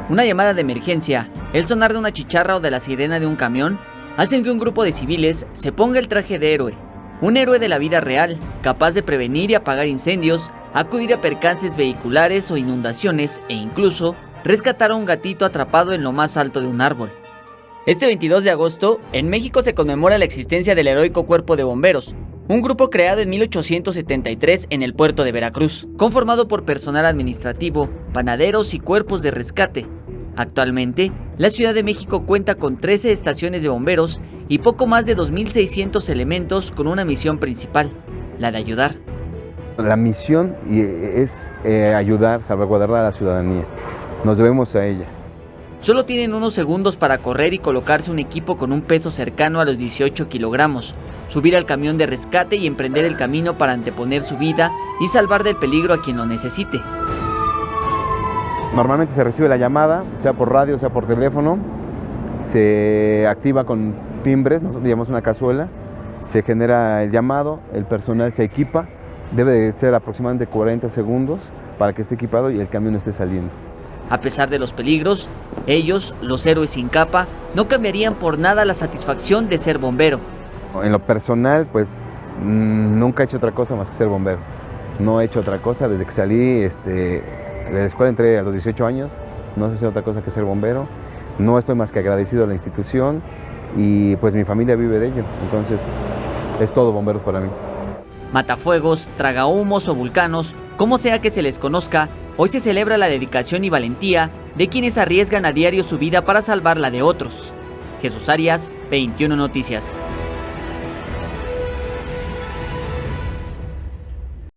Una llamada de emergencia, el sonar de una chicharra o de la sirena de un camión, hacen que un grupo de civiles se ponga el traje de héroe. Un héroe de la vida real, capaz de prevenir y apagar incendios, acudir a percances vehiculares o inundaciones e incluso rescatar a un gatito atrapado en lo más alto de un árbol. Este 22 de agosto, en México se conmemora la existencia del heroico Cuerpo de Bomberos, un grupo creado en 1873 en el puerto de Veracruz, conformado por personal administrativo, panaderos y cuerpos de rescate. Actualmente, la Ciudad de México cuenta con 13 estaciones de bomberos y poco más de 2.600 elementos con una misión principal, la de ayudar. La misión es ayudar, salvaguardar a la ciudadanía. Nos debemos a ella. Solo tienen unos segundos para correr y colocarse un equipo con un peso cercano a los 18 kilogramos, subir al camión de rescate y emprender el camino para anteponer su vida y salvar del peligro a quien lo necesite. Normalmente se recibe la llamada, sea por radio, sea por teléfono, se activa con timbres, nosotros llamamos una cazuela, se genera el llamado, el personal se equipa, debe de ser aproximadamente 40 segundos para que esté equipado y el camión esté saliendo. A pesar de los peligros, ellos, los héroes sin capa, no cambiarían por nada la satisfacción de ser bombero. En lo personal, pues nunca he hecho otra cosa más que ser bombero. No he hecho otra cosa desde que salí de la escuela, entré a los 18 años, no sé hacer otra cosa que ser bombero. No estoy más que agradecido a la institución y pues mi familia vive de ello, entonces es todo bomberos para mí. Matafuegos, tragahumos o vulcanos, como sea que se les conozca, hoy se celebra la dedicación y valentía de quienes arriesgan a diario su vida para salvar la de otros. Jesús Arias, 21 Noticias.